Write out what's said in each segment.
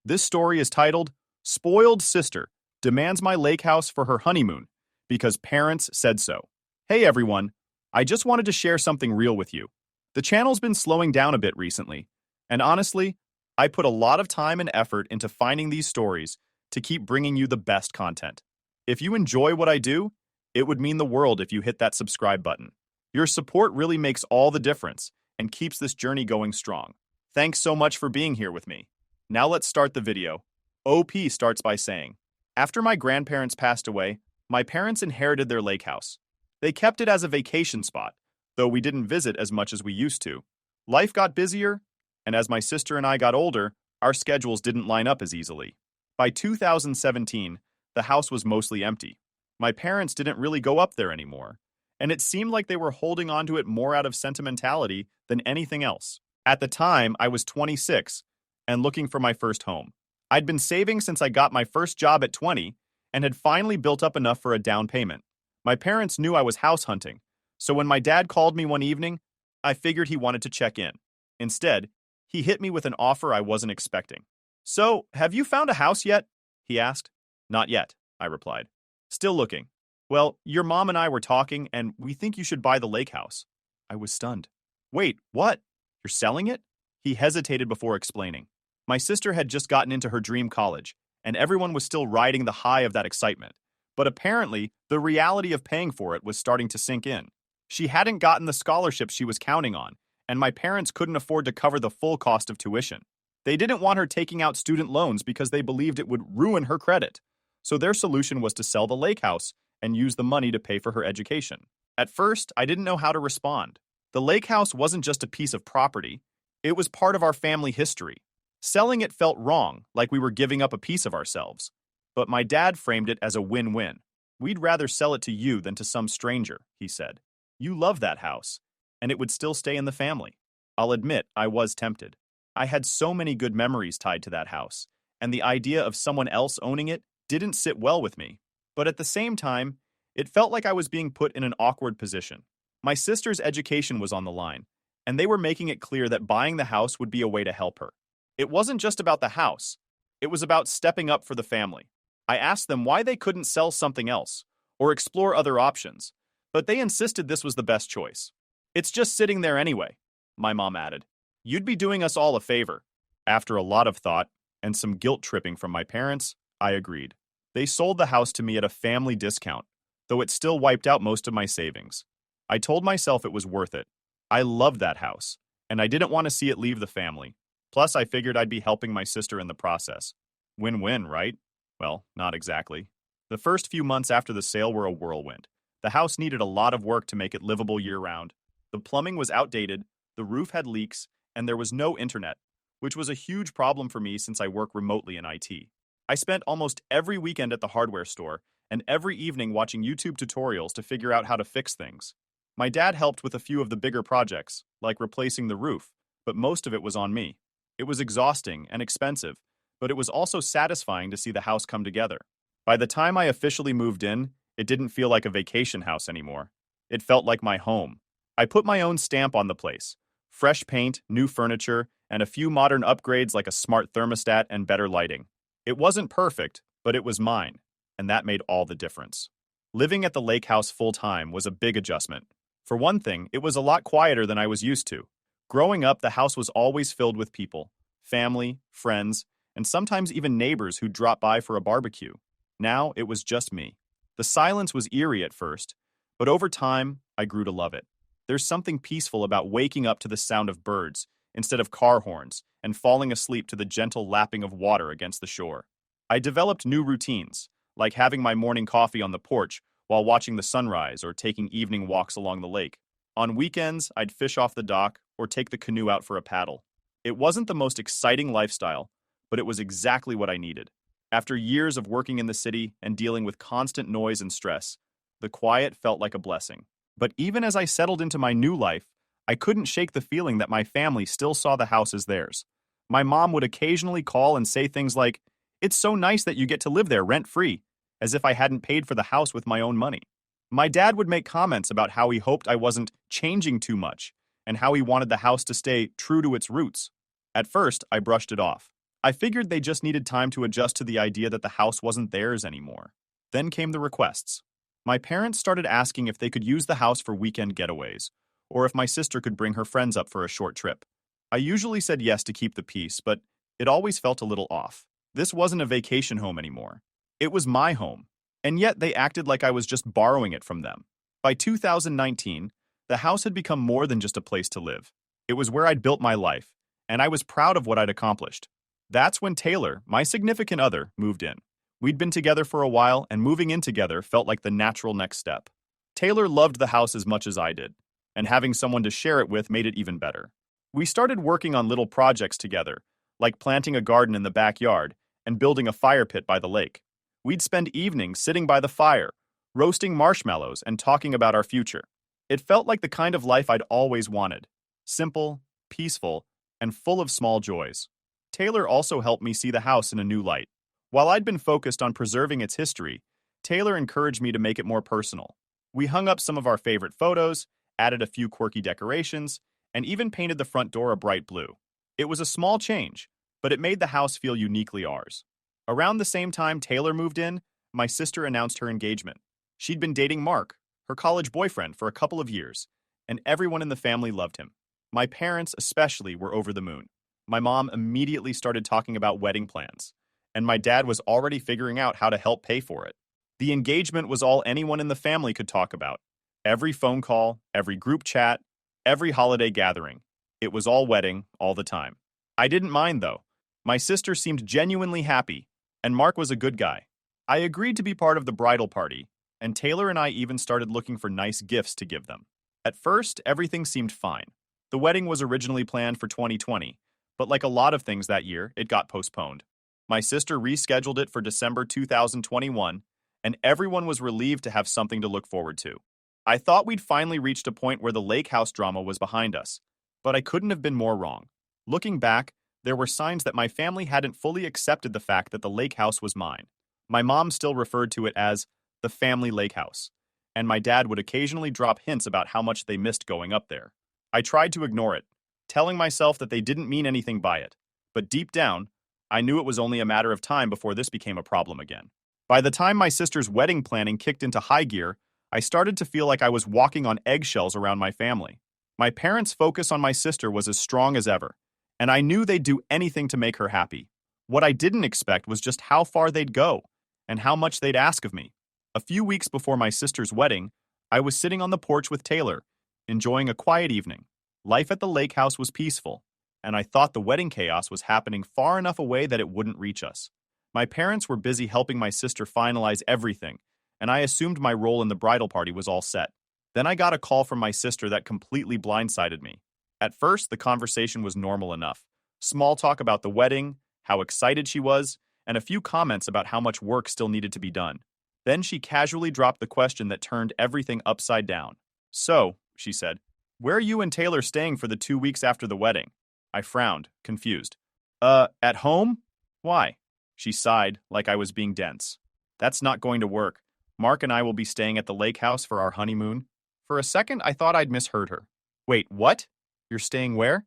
This story is titled, Spoiled Sister Demands My Lake House for Her Honeymoon because Parents Said So. Hey everyone, I just wanted to share something real with you. The channel's been slowing down a bit recently, and honestly, I put a lot of time and effort into finding these stories to keep bringing you the best content. If you enjoy what I do, it would mean the world if you hit that subscribe button. Your support really makes all the difference and keeps this journey going strong. Thanks so much for being here with me. Now let's start the video. OP starts by saying, after my grandparents passed away, my parents inherited their lake house. They kept it as a vacation spot, though we didn't visit as much as we used to. Life got busier, and as my sister and I got older, our schedules didn't line up as easily. By 2017, the house was mostly empty. My parents didn't really go up there anymore, and it seemed like they were holding on to it more out of sentimentality than anything else. At the time, I was 26 and looking for my first home. I'd been saving since I got my first job at 20 and had finally built up enough for a down payment. My parents knew I was house hunting, so when my dad called me one evening, I figured he wanted to check in. Instead, he hit me with an offer I wasn't expecting. So, have you found a house yet? He asked. Not yet, I replied. Still looking. Well, your mom and I were talking, and we think you should buy the lake house. I was stunned. Wait, what? You're selling it? He hesitated before explaining. My sister had just gotten into her dream college, and everyone was still riding the high of that excitement. But apparently, the reality of paying for it was starting to sink in. She hadn't gotten the scholarship she was counting on, and my parents couldn't afford to cover the full cost of tuition. They didn't want her taking out student loans because they believed it would ruin her credit. So their solution was to sell the lake house and use the money to pay for her education. At first, I didn't know how to respond. The lake house wasn't just a piece of property. It was part of our family history. Selling it felt wrong, like we were giving up a piece of ourselves. But my dad framed it as a win-win. We'd rather sell it to you than to some stranger, he said. You love that house, and it would still stay in the family. I'll admit, I was tempted. I had so many good memories tied to that house, and the idea of someone else owning it didn't sit well with me. But at the same time, it felt like I was being put in an awkward position. My sister's education was on the line, and they were making it clear that buying the house would be a way to help her. It wasn't just about the house. It was about stepping up for the family. I asked them why they couldn't sell something else or explore other options, but they insisted this was the best choice. It's just sitting there anyway, my mom added. You'd be doing us all a favor. After a lot of thought and some guilt tripping from my parents, I agreed. They sold the house to me at a family discount, though it still wiped out most of my savings. I told myself it was worth it. I loved that house, and I didn't want to see it leave the family. Plus, I figured I'd be helping my sister in the process. Win-win, right? Well, not exactly. The first few months after the sale were a whirlwind. The house needed a lot of work to make it livable year-round. The plumbing was outdated, the roof had leaks, and there was no internet, which was a huge problem for me since I work remotely in IT. I spent almost every weekend at the hardware store and every evening watching YouTube tutorials to figure out how to fix things. My dad helped with a few of the bigger projects, like replacing the roof, but most of it was on me. It was exhausting and expensive, but it was also satisfying to see the house come together. By the time I officially moved in, it didn't feel like a vacation house anymore. It felt like my home. I put my own stamp on the place. Fresh paint, new furniture, and a few modern upgrades like a smart thermostat and better lighting. It wasn't perfect, but it was mine, and that made all the difference. Living at the lake house full-time was a big adjustment. For one thing, it was a lot quieter than I was used to. Growing up, the house was always filled with people, family, friends, and sometimes even neighbors who'd drop by for a barbecue. Now, it was just me. The silence was eerie at first, but over time, I grew to love it. There's something peaceful about waking up to the sound of birds instead of car horns and falling asleep to the gentle lapping of water against the shore. I developed new routines, like having my morning coffee on the porch while watching the sunrise or taking evening walks along the lake. On weekends, I'd fish off the dock or take the canoe out for a paddle. It wasn't the most exciting lifestyle, but it was exactly what I needed. After years of working in the city and dealing with constant noise and stress, the quiet felt like a blessing. But even as I settled into my new life, I couldn't shake the feeling that my family still saw the house as theirs. My mom would occasionally call and say things like, "It's so nice that you get to live there rent-free," as if I hadn't paid for the house with my own money. My dad would make comments about how he hoped I wasn't changing too much and how he wanted the house to stay true to its roots. At first, I brushed it off. I figured they just needed time to adjust to the idea that the house wasn't theirs anymore. Then came the requests. My parents started asking if they could use the house for weekend getaways, or if my sister could bring her friends up for a short trip. I usually said yes to keep the peace, but it always felt a little off. This wasn't a vacation home anymore. It was my home, and yet they acted like I was just borrowing it from them. By 2019, the house had become more than just a place to live. It was where I'd built my life, and I was proud of what I'd accomplished. That's when Taylor, my significant other, moved in. We'd been together for a while, and moving in together felt like the natural next step. Taylor loved the house as much as I did, and having someone to share it with made it even better. We started working on little projects together, like planting a garden in the backyard and building a fire pit by the lake. We'd spend evenings sitting by the fire, roasting marshmallows and talking about our future. It felt like the kind of life I'd always wanted. Simple, peaceful, and full of small joys. Taylor also helped me see the house in a new light. While I'd been focused on preserving its history, Taylor encouraged me to make it more personal. We hung up some of our favorite photos, added a few quirky decorations, and even painted the front door a bright blue. It was a small change, but it made the house feel uniquely ours. Around the same time Taylor moved in, my sister announced her engagement. She'd been dating Mark, her college boyfriend, for a couple of years, and everyone in the family loved him. My parents, especially, were over the moon. My mom immediately started talking about wedding plans, and my dad was already figuring out how to help pay for it. The engagement was all anyone in the family could talk about. Every phone call, every group chat, every holiday gathering. It was all wedding, all the time. I didn't mind, though. My sister seemed genuinely happy, and Mark was a good guy. I agreed to be part of the bridal party, and Taylor and I even started looking for nice gifts to give them. At first, everything seemed fine. The wedding was originally planned for 2020, but like a lot of things that year, it got postponed. My sister rescheduled it for December 2021, and everyone was relieved to have something to look forward to. I thought we'd finally reached a point where the lake house drama was behind us, but I couldn't have been more wrong. Looking back, there were signs that my family hadn't fully accepted the fact that the lake house was mine. My mom still referred to it as the family lake house, and my dad would occasionally drop hints about how much they missed going up there. I tried to ignore it, telling myself that they didn't mean anything by it, but deep down, I knew it was only a matter of time before this became a problem again. By the time my sister's wedding planning kicked into high gear, I started to feel like I was walking on eggshells around my family. My parents' focus on my sister was as strong as ever, and I knew they'd do anything to make her happy. What I didn't expect was just how far they'd go, and how much they'd ask of me. A few weeks before my sister's wedding, I was sitting on the porch with Taylor, enjoying a quiet evening. Life at the lake house was peaceful, and I thought the wedding chaos was happening far enough away that it wouldn't reach us. My parents were busy helping my sister finalize everything, and I assumed my role in the bridal party was all set. Then I got a call from my sister that completely blindsided me. At first, the conversation was normal enough. Small talk about the wedding, how excited she was, and a few comments about how much work still needed to be done. Then she casually dropped the question that turned everything upside down. "So," she said, "where are you and Taylor staying for the 2 weeks after the wedding?" I frowned, confused. At home? Why?" She sighed, like I was being dense. "That's not going to work. Mark and I will be staying at the lake house for our honeymoon." For a second, I thought I'd misheard her. "Wait, what? You're staying where?"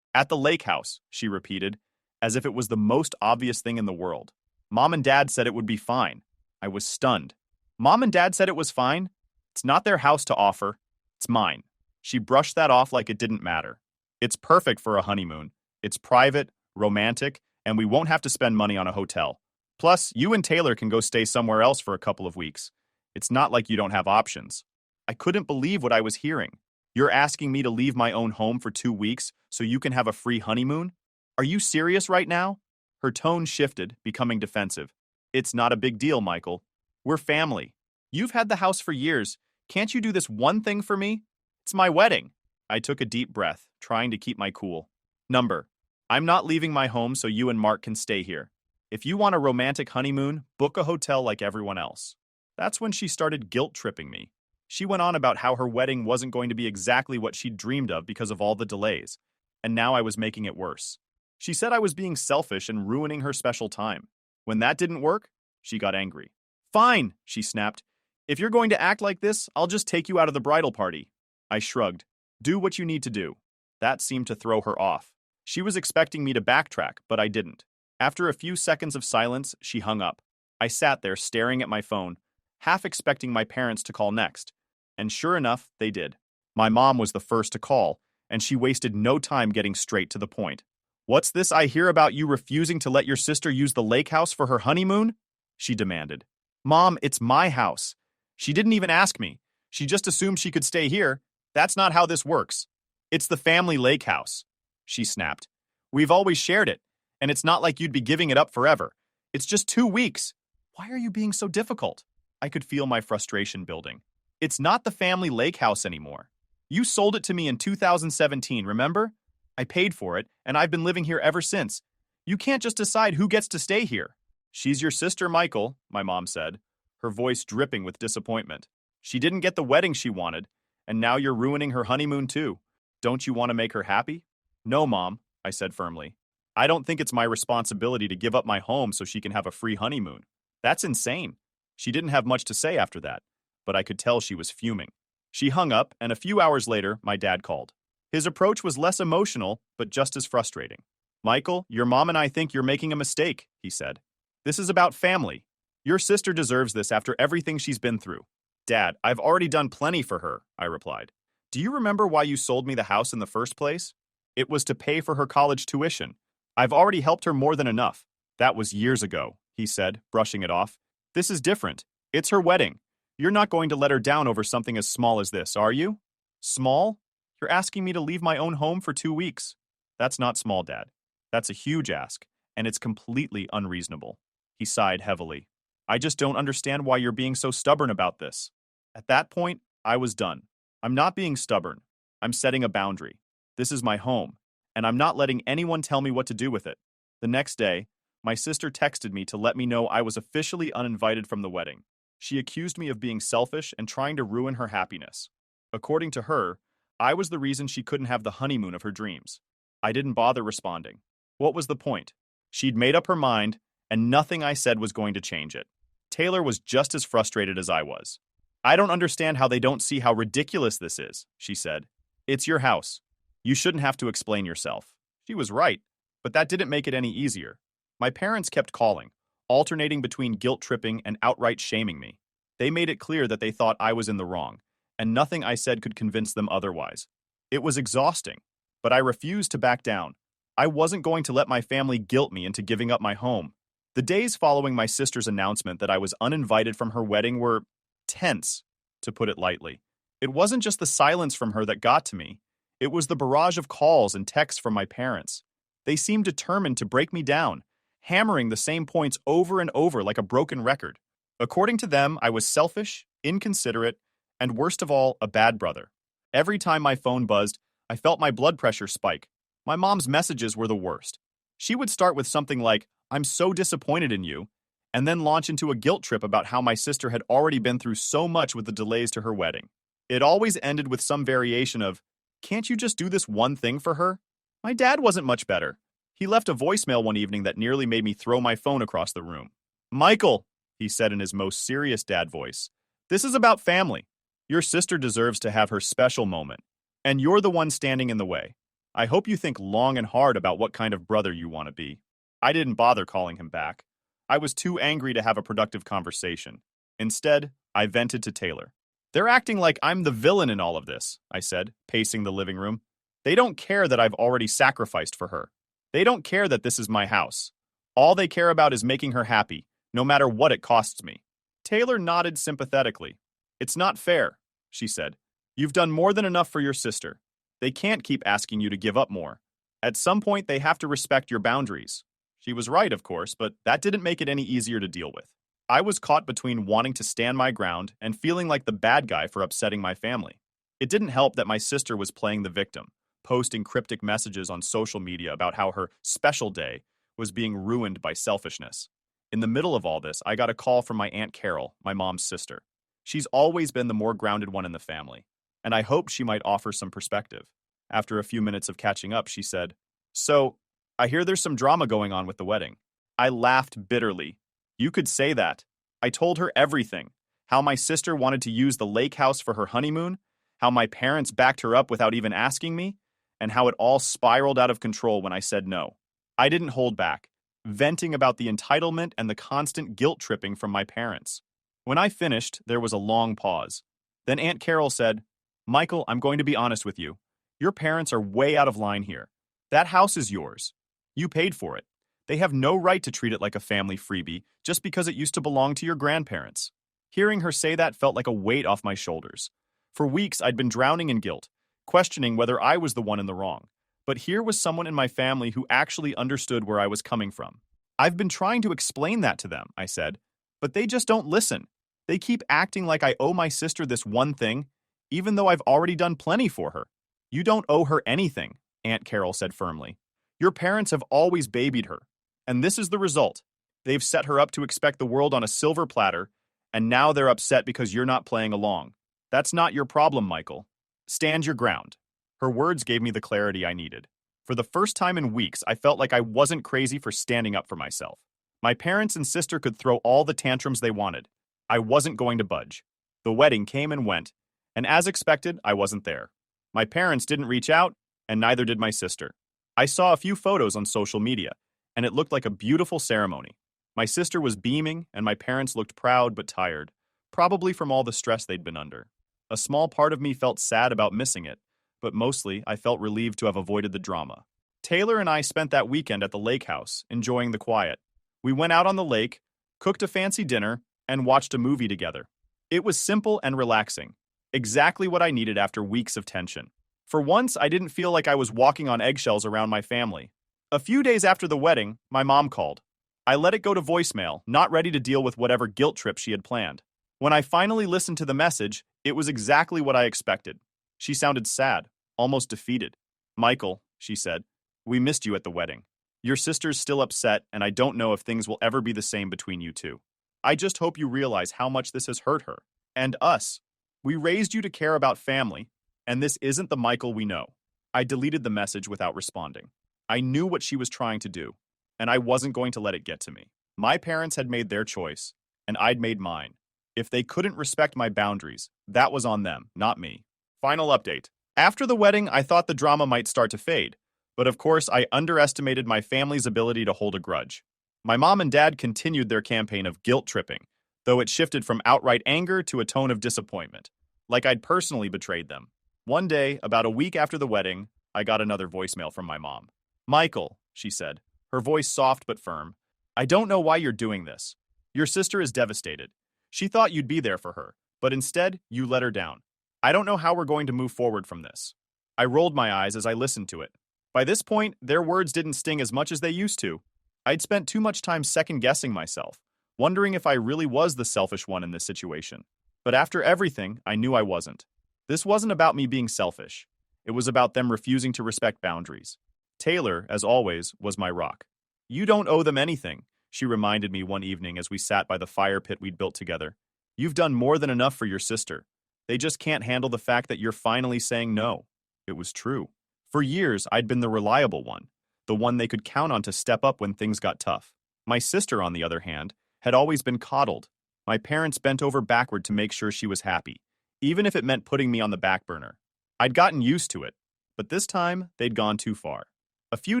"At the lake house," she repeated, as if it was the most obvious thing in the world. "Mom and Dad said it would be fine." I was stunned. "Mom and Dad said it was fine? It's not their house to offer. It's mine." She brushed that off like it didn't matter. "It's perfect for a honeymoon. It's private, romantic, and we won't have to spend money on a hotel. Plus, you and Taylor can go stay somewhere else for a couple of weeks. It's not like you don't have options." I couldn't believe what I was hearing. "You're asking me to leave my own home for 2 weeks so you can have a free honeymoon? Are you serious right now?" Her tone shifted, becoming defensive. "It's not a big deal, Michael. We're family. You've had the house for years. Can't you do this one thing for me? It's my wedding." I took a deep breath, trying to keep my cool. "Number, I'm not leaving my home so you and Mark can stay here. If you want a romantic honeymoon, book a hotel like everyone else." That's when she started guilt-tripping me. She went on about how her wedding wasn't going to be exactly what she'd dreamed of because of all the delays, and now I was making it worse. She said I was being selfish and ruining her special time. When that didn't work, she got angry. "Fine," she snapped. "If you're going to act like this, I'll just take you out of the bridal party." I shrugged. "Do what you need to do." That seemed to throw her off. She was expecting me to backtrack, but I didn't. After a few seconds of silence, she hung up. I sat there staring at my phone, half expecting my parents to call next. And sure enough, they did. My mom was the first to call, and she wasted no time getting straight to the point. "What's this I hear about you refusing to let your sister use the lake house for her honeymoon?" she demanded. "Mom, it's my house. She didn't even ask me. She just assumed she could stay here. That's not how this works. It's the family lake house," she snapped. "We've always shared it, and it's not like you'd be giving it up forever. It's just 2 weeks. Why are you being so difficult?" I could feel my frustration building. "It's not the family lake house anymore. You sold it to me in 2017, remember? I paid for it, and I've been living here ever since. You can't just decide who gets to stay here." "She's your sister, Michael," my mom said, her voice dripping with disappointment. "She didn't get the wedding she wanted, and now you're ruining her honeymoon too. Don't you want to make her happy?" "No, Mom," I said firmly. "I don't think it's my responsibility to give up my home so she can have a free honeymoon. That's insane." She didn't have much to say after that, but I could tell she was fuming. She hung up, and a few hours later, my dad called. His approach was less emotional, but just as frustrating. "Michael, your mom and I think you're making a mistake," he said. "This is about family. Your sister deserves this after everything she's been through." "Dad, I've already done plenty for her," I replied. "Do you remember why you sold me the house in the first place? It was to pay for her college tuition. I've already helped her more than enough." "That was years ago," he said, brushing it off. "This is different. It's her wedding. You're not going to let her down over something as small as this, are you?" "Small? You're asking me to leave my own home for 2 weeks. That's not small, Dad. That's a huge ask, and it's completely unreasonable." He sighed heavily. "I just don't understand why you're being so stubborn about this." At that point, I was done. I'm not being stubborn. I'm setting a boundary. This is my home, and I'm not letting anyone tell me what to do with it. The next day, my sister texted me to let me know I was officially uninvited from the wedding. She accused me of being selfish and trying to ruin her happiness. According to her, I was the reason she couldn't have the honeymoon of her dreams. I didn't bother responding. What was the point? She'd made up her mind, and nothing I said was going to change it. Taylor was just as frustrated as I was. "I don't understand how they don't see how ridiculous this is," she said. "It's your house. You shouldn't have to explain yourself." She was right, but that didn't make it any easier. My parents kept calling, alternating between guilt-tripping and outright shaming me. They made it clear that they thought I was in the wrong, and nothing I said could convince them otherwise. It was exhausting, but I refused to back down. I wasn't going to let my family guilt me into giving up my home. The days following my sister's announcement that I was uninvited from her wedding were tense, to put it lightly. It wasn't just the silence from her that got to me. It was the barrage of calls and texts from my parents. They seemed determined to break me down, hammering the same points over and over like a broken record. According to them, I was selfish, inconsiderate, and worst of all, a bad brother. Every time my phone buzzed, I felt my blood pressure spike. My mom's messages were the worst. She would start with something like, "I'm so disappointed in you," and then launch into a guilt trip about how my sister had already been through so much with the delays to her wedding. It always ended with some variation of, "Can't you just do this one thing for her?" My dad wasn't much better. He left a voicemail one evening that nearly made me throw my phone across the room. "Michael," he said in his most serious dad voice, "this is about family. Your sister deserves to have her special moment, and you're the one standing in the way. I hope you think long and hard about what kind of brother you want to be." I didn't bother calling him back. I was too angry to have a productive conversation. Instead, I vented to Taylor. "They're acting like I'm the villain in all of this," I said, pacing the living room. "They don't care that I've already sacrificed for her. They don't care that this is my house. All they care about is making her happy, no matter what it costs me." Taylor nodded sympathetically. "It's not fair," she said. "You've done more than enough for your sister. They can't keep asking you to give up more. At some point, they have to respect your boundaries." She was right, of course, but that didn't make it any easier to deal with. I was caught between wanting to stand my ground and feeling like the bad guy for upsetting my family. It didn't help that my sister was playing the victim, posting cryptic messages on social media about how her special day was being ruined by selfishness. In the middle of all this, I got a call from my Aunt Carol, my mom's sister. She's always been the more grounded one in the family, and I hoped she might offer some perspective. After a few minutes of catching up, she said, "So, I hear there's some drama going on with the wedding." I laughed bitterly. "You could say that. I told her everything. How my sister wanted to use the lake house for her honeymoon, how my parents backed her up without even asking me, and how it all spiraled out of control when I said no. I didn't hold back. venting about the entitlement and the constant guilt tripping from my parents. When I finished, there was a long pause. Then Aunt Carol said, "Michael, I'm going to be honest with you. Your parents are way out of line here. That house is yours. You paid for it. They have no right to treat it like a family freebie just because it used to belong to your grandparents." Hearing her say that felt like a weight off my shoulders. For weeks, I'd been drowning in guilt, questioning whether I was the one in the wrong. But here was someone in my family who actually understood where I was coming from. "I've been trying to explain that to them," I said, "but they just don't listen. They keep acting like I owe my sister this one thing, even though I've already done plenty for her." "You don't owe her anything," Aunt Carol said firmly. "Your parents have always babied her, and this is the result. They've set her up to expect the world on a silver platter, and now they're upset because you're not playing along. That's not your problem, Michael. Stand your ground." Her words gave me the clarity I needed. For the first time in weeks, I felt like I wasn't crazy for standing up for myself. My parents and sister could throw all the tantrums they wanted. I wasn't going to budge. The wedding came and went, and as expected, I wasn't there. My parents didn't reach out, and neither did my sister. I saw a few photos on social media, and it looked like a beautiful ceremony. My sister was beaming, and my parents looked proud but tired, probably from all the stress they'd been under. A small part of me felt sad about missing it, but mostly I felt relieved to have avoided the drama. Taylor and I spent that weekend at the lake house, enjoying the quiet. We went out on the lake, cooked a fancy dinner, and watched a movie together. It was simple and relaxing, exactly what I needed after weeks of tension. For once, I didn't feel like I was walking on eggshells around my family. A few days after the wedding, my mom called. I let it go to voicemail, not ready to deal with whatever guilt trip she had planned. When I finally listened to the message, it was exactly what I expected. She sounded sad, almost defeated. "Michael," she said, "we missed you at the wedding. Your sister's still upset, and I don't know if things will ever be the same between you two. I just hope you realize how much this has hurt her. And us. We raised you to care about family, and this isn't the Michael we know." I deleted the message without responding. I knew what she was trying to do, and I wasn't going to let it get to me. My parents had made their choice, and I'd made mine. If they couldn't respect my boundaries, that was on them, not me. Final update. After the wedding, I thought the drama might start to fade, but of course I underestimated my family's ability to hold a grudge. My mom and dad continued their campaign of guilt tripping, though it shifted from outright anger to a tone of disappointment, like I'd personally betrayed them. One day, about a week after the wedding, I got another voicemail from my mom. "Michael," she said, her voice soft but firm, "I don't know why you're doing this. Your sister is devastated. She thought you'd be there for her, but instead, you let her down. I don't know how we're going to move forward from this." I rolled my eyes as I listened to it. By this point, their words didn't sting as much as they used to. I'd spent too much time second-guessing myself, wondering if I really was the selfish one in this situation. But after everything, I knew I wasn't. This wasn't about me being selfish. It was about them refusing to respect boundaries. Taylor, as always, was my rock. "You don't owe them anything," she reminded me one evening as we sat by the fire pit we'd built together. "You've done more than enough for your sister. They just can't handle the fact that you're finally saying no." It was true. For years, I'd been the reliable one, the one they could count on to step up when things got tough. My sister, on the other hand, had always been coddled. My parents bent over backward to make sure she was happy, even if it meant putting me on the back burner. I'd gotten used to it, but this time, they'd gone too far. A few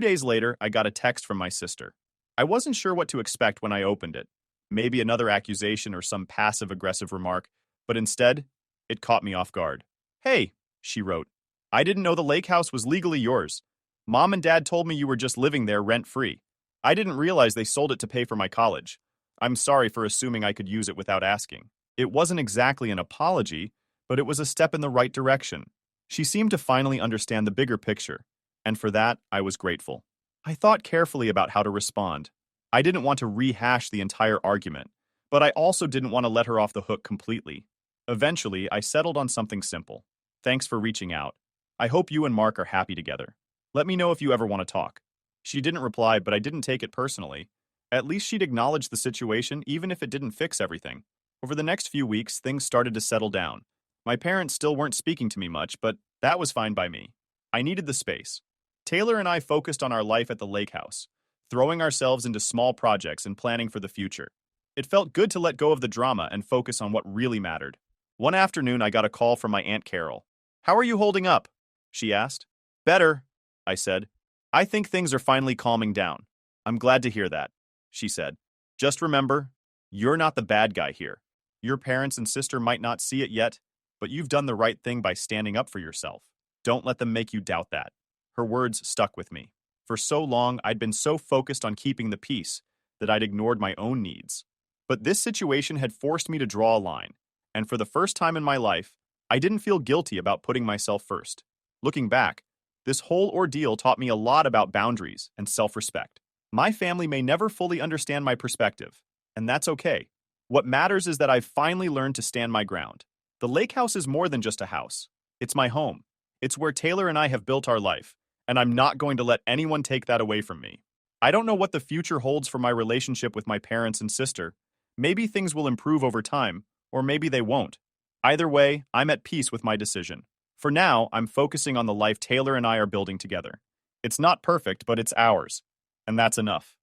days later, I got a text from my sister. I wasn't sure what to expect when I opened it. Maybe another accusation or some passive-aggressive remark, but instead, it caught me off guard. "Hey," she wrote, "I didn't know the lake house was legally yours. Mom and Dad told me you were just living there rent-free. I didn't realize they sold it to pay for my college. I'm sorry for assuming I could use it without asking." It wasn't exactly an apology, but it was a step in the right direction. She seemed to finally understand the bigger picture, and for that, I was grateful. I thought carefully about how to respond. I didn't want to rehash the entire argument, but I also didn't want to let her off the hook completely. Eventually, I settled on something simple. "Thanks for reaching out. I hope you and Mark are happy together. Let me know if you ever want to talk." She didn't reply, but I didn't take it personally. At least she'd acknowledged the situation, even if it didn't fix everything. Over the next few weeks, things started to settle down. My parents still weren't speaking to me much, but that was fine by me. I needed the space. Taylor and I focused on our life at the lake house, throwing ourselves into small projects and planning for the future. It felt good to let go of the drama and focus on what really mattered. One afternoon, I got a call from my Aunt Carol. "How are you holding up?" she asked. "Better," I said. "I think things are finally calming down." "I'm glad to hear that. she said. Just remember, you're not the bad guy here. Your parents and sister might not see it yet, but you've done the right thing by standing up for yourself. Don't let them make you doubt that. Her words stuck with me. For so long, I'd been so focused on keeping the peace that I'd ignored my own needs. But this situation had forced me to draw a line, and for the first time in my life, I didn't feel guilty about putting myself first. Looking back, this whole ordeal taught me a lot about boundaries and self-respect. My family may never fully understand my perspective, and that's okay. What matters is that I've finally learned to stand my ground. The lake house is more than just a house. It's my home. It's where Taylor and I have built our life, and I'm not going to let anyone take that away from me. I don't know what the future holds for my relationship with my parents and sister. Maybe things will improve over time, or maybe they won't. Either way, I'm at peace with my decision. For now, I'm focusing on the life Taylor and I are building together. It's not perfect, but it's ours, and that's enough.